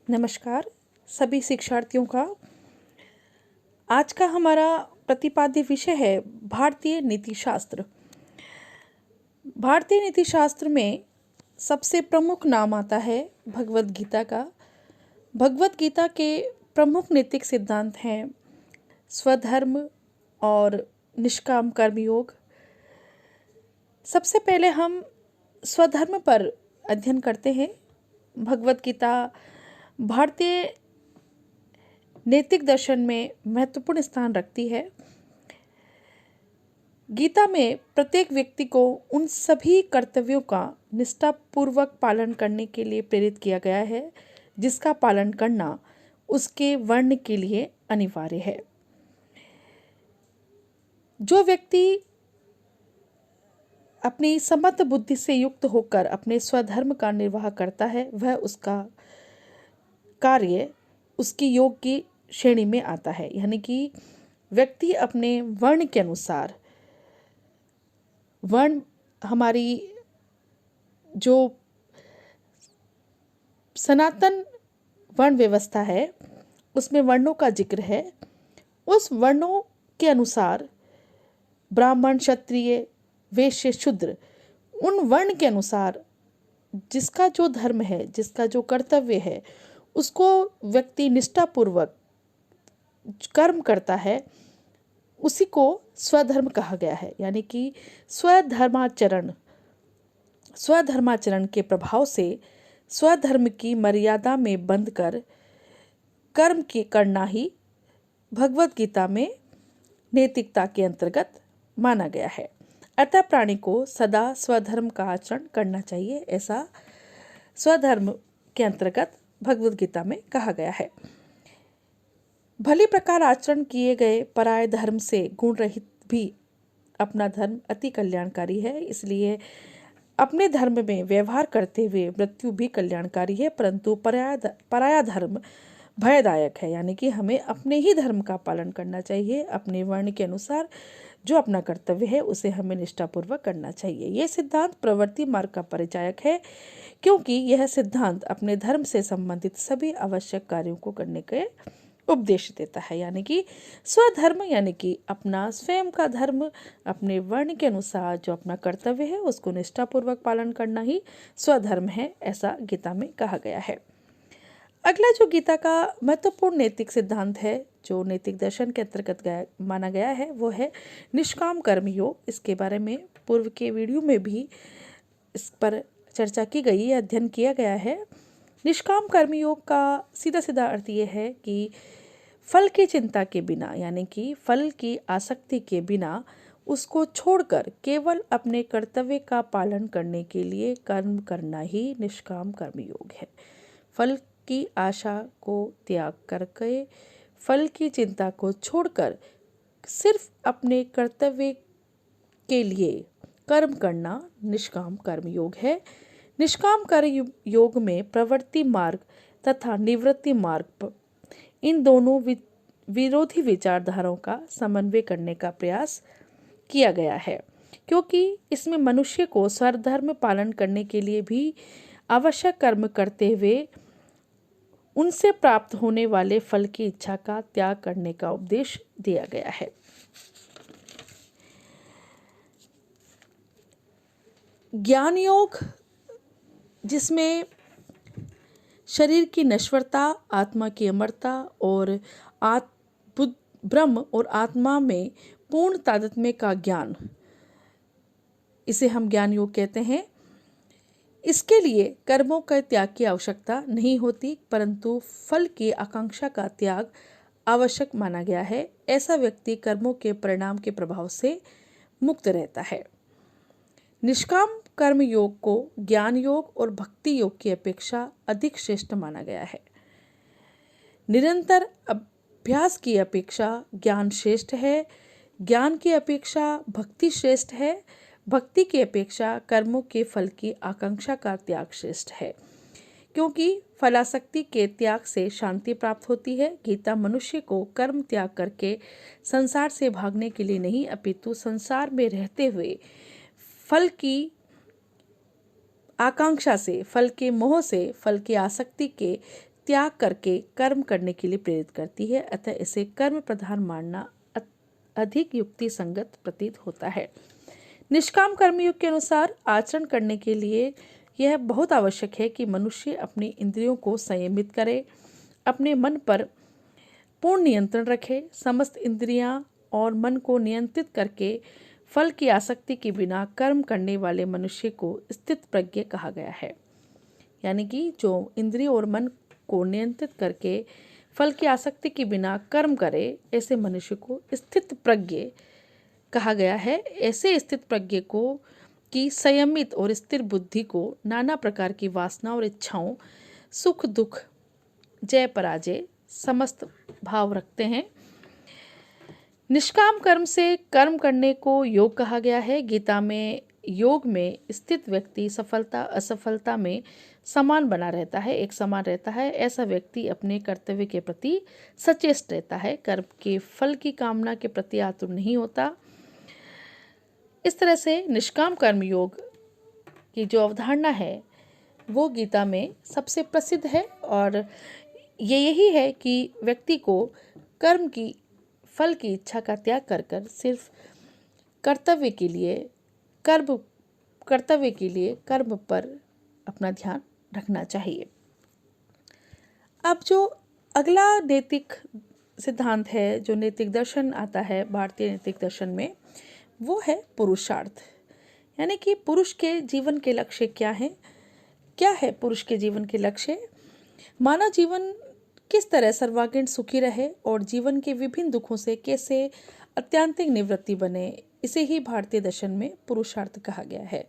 नमस्कार सभी शिक्षार्थियों का। आज का हमारा प्रतिपाद्य विषय है भारतीय नीति शास्त्र। भारतीय नीति शास्त्र में सबसे प्रमुख नाम आता है भगवद गीता का। भगवद गीता के प्रमुख नैतिक सिद्धांत हैं स्वधर्म और निष्काम कर्मयोग। सबसे पहले हम स्वधर्म पर अध्ययन करते हैं। भगवद गीता भारतीय नैतिक दर्शन में महत्वपूर्ण स्थान रखती है। गीता में प्रत्येक व्यक्ति को उन सभी कर्तव्यों का निष्ठापूर्वक पालन करने के लिए प्रेरित किया गया है जिसका पालन करना उसके वर्ण के लिए अनिवार्य है। जो व्यक्ति अपनी समर्थ बुद्धि से युक्त होकर अपने स्वधर्म का निर्वाह करता है वह उसका कार्य उसकी योग की श्रेणी में आता है। यानी कि व्यक्ति अपने वर्ण के अनुसार, वर्ण हमारी जो सनातन वर्ण व्यवस्था है उसमें वर्णों का जिक्र है। उस वर्णों के अनुसार ब्राह्मण, क्षत्रिय, वैश्य, शूद्र, उन वर्ण के अनुसार जिसका जो धर्म है, जिसका जो कर्तव्य है, उसको व्यक्ति निष्ठापूर्वक कर्म करता है, उसी को स्वधर्म कहा गया है। यानी कि स्वधर्माचरण के प्रभाव से स्वधर्म की मर्यादा में बंध कर कर्म की करना ही भगवद गीता में नैतिकता के अंतर्गत माना गया है। अतः प्राणी को सदा स्वधर्म का आचरण करना चाहिए, ऐसा स्वधर्म के अंतर्गत भगवद गीता में कहा गया है। भली प्रकार आचरण किए गए पराय धर्म से गुण रहित भी अपना धर्म अति कल्याणकारी है। इसलिए अपने धर्म में व्यवहार करते हुए मृत्यु भी कल्याणकारी है, परंतु पराया धर्म भयदायक है। यानी कि हमें अपने ही धर्म का पालन करना चाहिए। अपने वर्ण के अनुसार जो अपना कर्तव्य है उसे हमें निष्ठापूर्वक करना चाहिए। यह सिद्धांत प्रवृत्ति मार्ग का परिचायक है क्योंकि यह सिद्धांत अपने धर्म से संबंधित सभी आवश्यक कार्यों को करने के उपदेश देता है। यानी कि स्वधर्म यानी कि अपना स्वयं का धर्म, अपने वर्ण के अनुसार जो अपना कर्तव्य है उसको निष्ठापूर्वक पालन करना ही स्वधर्म है, ऐसा गीता में कहा गया है। अगला जो गीता का महत्वपूर्ण नैतिक सिद्धांत है जो नैतिक दर्शन के अंतर्गत माना गया है वो है निष्काम कर्म योग। इसके बारे में पूर्व के वीडियो में भी इस पर चर्चा की गई, अध्ययन किया गया है। निष्काम कर्म योग का सीधा सीधा अर्थ ये है कि फल की चिंता के बिना, यानी कि फल की आसक्ति के बिना उसको छोड़कर केवल अपने कर्तव्य का पालन करने के लिए कर्म करना ही निष्काम कर्म योग है। फल की आशा को त्याग करके, फल की चिंता को छोड़कर सिर्फ अपने कर्तव्य के लिए कर्म करना निष्काम कर्म योग है। निष्काम कर्म योग में प्रवृत्ति मार्ग तथा निवृत्ति मार्ग, इन दोनों विरोधी विचारधाराओं का समन्वय करने का प्रयास किया गया है क्योंकि इसमें मनुष्य को स्वधर्म पालन करने के लिए भी आवश्यक कर्म करते हुए उनसे प्राप्त होने वाले फल की इच्छा का त्याग करने का उपदेश दिया गया है। ज्ञान योग, जिसमें शरीर की नश्वरता, आत्मा की अमरता और ब्रह्म और आत्मा में पूर्ण तादात्म्य का ज्ञान, इसे हम ज्ञान योग कहते हैं। इसके लिए कर्मों के त्याग की आवश्यकता नहीं होती, परंतु फल की आकांक्षा का त्याग आवश्यक माना गया है। ऐसा व्यक्ति कर्मों के परिणाम के प्रभाव से मुक्त रहता है। निष्काम कर्म योग को ज्ञान योग और भक्ति योग की अपेक्षा अधिक श्रेष्ठ माना गया है। निरंतर अभ्यास की अपेक्षा ज्ञान श्रेष्ठ है, ज्ञान की अपेक्षा भक्ति श्रेष्ठ है, भक्ति की अपेक्षा कर्मों के फल की आकांक्षा का त्याग श्रेष्ठ है क्योंकि फलासक्ति के त्याग से शांति प्राप्त होती है। गीता मनुष्य को कर्म त्याग करके संसार से भागने के लिए नहीं, अपितु संसार में रहते हुए फल की आकांक्षा से, फल के मोह से, फल की आसक्ति के त्याग करके कर्म करने के लिए प्रेरित करती है, अतः इसे कर्म प्रधान मानना अधिक युक्ति संगत प्रतीत होता है। निष्काम कर्मयोग के अनुसार आचरण करने के लिए यह बहुत आवश्यक है कि मनुष्य अपनी इंद्रियों को संयमित करे, अपने मन पर पूर्ण नियंत्रण रखे। समस्त इंद्रियां और मन को नियंत्रित करके फल की आसक्ति के बिना कर्म करने वाले मनुष्य को स्थित प्रज्ञ कहा गया है। यानी कि जो इंद्रिय और मन को नियंत्रित करके फल की आसक्ति के बिना कर्म करे, ऐसे मनुष्य को स्थित प्रज्ञ कहा गया है। ऐसे स्थित प्रज्ञ को की संयमित और स्थिर बुद्धि को नाना प्रकार की वासना और इच्छाओं, सुख दुख, जय पराजय समस्त भाव रखते हैं। निष्काम कर्म से कर्म करने को योग कहा गया है। गीता में योग में स्थित व्यक्ति सफलता असफलता में समान बना रहता है, एक समान रहता है। ऐसा व्यक्ति अपने कर्तव्य के प्रति सचेष्ट रहता है, कर्म के फल की कामना के प्रति आतुर नहीं होता। इस तरह से निष्काम कर्म योग की जो अवधारणा है वो गीता में सबसे प्रसिद्ध है, और ये यही है कि व्यक्ति को कर्म की फल की इच्छा का त्याग कर कर सिर्फ कर्तव्य के लिए कर्म पर अपना ध्यान रखना चाहिए। अब जो अगला नैतिक सिद्धांत है, जो नैतिक दर्शन आता है भारतीय नैतिक दर्शन में, वो है पुरुषार्थ। यानी कि पुरुष के जीवन के लक्ष्य क्या है? क्या है पुरुष के जीवन के लक्ष्य? मानव जीवन किस तरह सर्वांगीण सुखी रहे और जीवन के विभिन्न दुखों से कैसे अत्यंतिक निवृत्ति बने, इसे ही भारतीय दर्शन में पुरुषार्थ कहा गया है।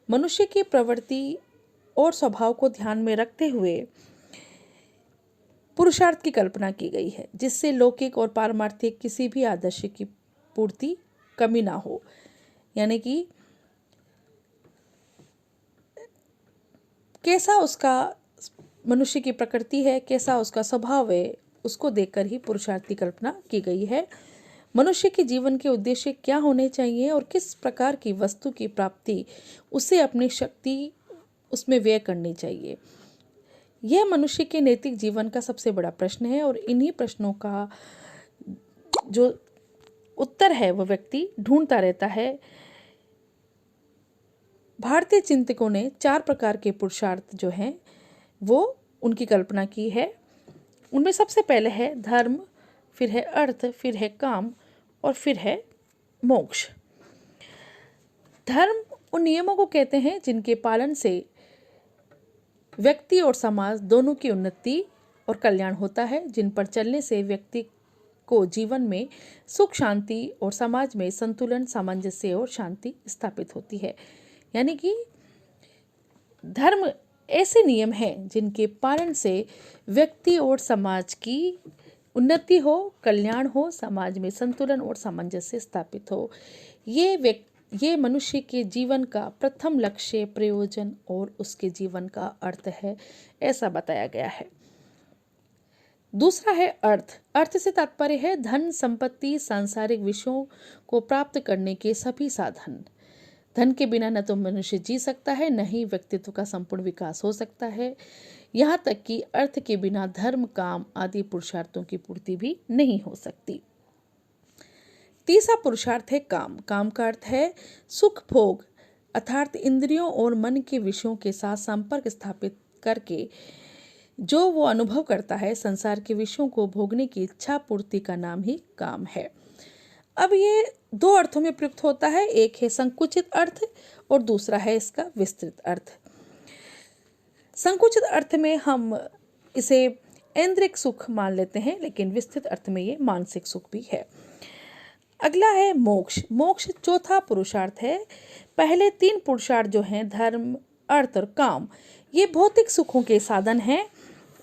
मनुष्य की प्रवृत्ति और स्वभाव को ध्यान में रखते हुए पुरुषार्थ की कल्पना की गई है, जिससे लौकिक और पारमार्थिक किसी भी आदर्श की पूर्ति कमी ना हो। यानी कि कैसा उसका मनुष्य की प्रकृति है, कैसा उसका स्वभाव है, उसको देखकर ही पुरुषार्थ की कल्पना की गई है। मनुष्य के जीवन के उद्देश्य क्या होने चाहिए और किस प्रकार की वस्तु की प्राप्ति उसे अपनी शक्ति उसमें व्यय करनी चाहिए, यह मनुष्य के नैतिक जीवन का सबसे बड़ा प्रश्न है। और इन्हीं प्रश्नों का जो उत्तर है वो व्यक्ति ढूंढता रहता है। भारतीय चिंतकों ने 4 प्रकार के पुरुषार्थ जो हैं वो उनकी कल्पना की है। उनमें सबसे पहले है धर्म, फिर है अर्थ, फिर है काम और फिर है मोक्ष। धर्म उन नियमों को कहते हैं जिनके पालन से व्यक्ति और समाज दोनों की उन्नति और कल्याण होता है, जिन पर चलने से व्यक्ति को जीवन में सुख शांति और समाज में संतुलन, सामंजस्य और शांति स्थापित होती है। यानी कि धर्म ऐसे नियम हैं जिनके पालन से व्यक्ति और समाज की उन्नति हो, कल्याण हो, समाज में संतुलन और सामंजस्य स्थापित हो। ये मनुष्य के जीवन का प्रथम लक्ष्य, प्रयोजन और उसके जीवन का अर्थ है, ऐसा बताया गया है। दूसरा है अर्थ। अर्थ से तात्पर्य है धन, संपत्ति, सांसारिक विषयों को प्राप्त करने के सभी साधन। धन के बिना न तो मनुष्य जी सकता है, न ही व्यक्तित्व का संपूर्ण विकास हो सकता है। यहाँ तक कि अर्थ के बिना धर्म, काम आदि पुरुषार्थों की पूर्ति भी नहीं हो सकती। तीसरा पुरुषार्थ है काम। काम का अर्थ है सुख भोग, अर्थात इंद्रियों और मन के विषयों के साथ संपर्क स्थापित करके जो वो अनुभव करता है, संसार के विषयों को भोगने की इच्छा पूर्ति का नाम ही काम है। अब ये 2 अर्थों में प्रयुक्त होता है, एक है संकुचित अर्थ और दूसरा है इसका विस्तृत अर्थ। संकुचित अर्थ में हम इसे ऐन्द्रिक सुख मान लेते हैं, लेकिन विस्तृत अर्थ में ये मानसिक सुख भी है। अगला है मोक्ष। मोक्ष चौथा पुरुषार्थ है। पहले 3 पुरुषार्थ जो हैं धर्म, अर्थ और काम, ये भौतिक सुखों के साधन हैं,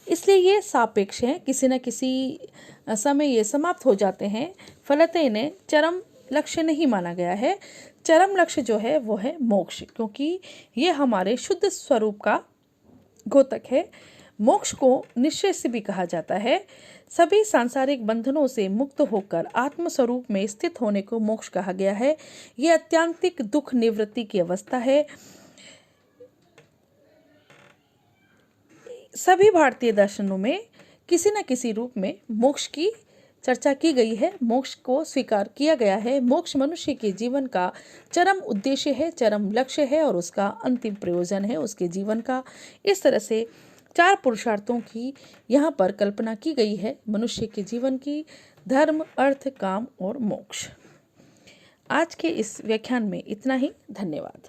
इसलिए ये सापेक्ष हैं, किसी न किसी समय ये समाप्त हो जाते हैं। फलतः इन्हें चरम लक्ष्य नहीं माना गया है। चरम लक्ष्य जो है वो है मोक्ष, क्योंकि ये हमारे शुद्ध स्वरूप का द्योतक है। मोक्ष को निश्चय से भी कहा जाता है। सभी सांसारिक बंधनों से मुक्त होकर आत्म स्वरूप में स्थित होने को मोक्ष कहा गया है। यह अत्यंतिक दुख निवृत्ति की अवस्था है। सभी भारतीय दर्शनों में किसी न किसी रूप में मोक्ष की चर्चा की गई है, मोक्ष को स्वीकार किया गया है। मोक्ष मनुष्य के जीवन का चरम उद्देश्य है, चरम लक्ष्य है और उसका अंतिम प्रयोजन है उसके जीवन का। इस तरह से 4 पुरुषार्थों की यहाँ पर कल्पना की गई है मनुष्य के जीवन की, धर्म, अर्थ, काम और मोक्ष। आज के इस व्याख्यान में इतना ही। धन्यवाद।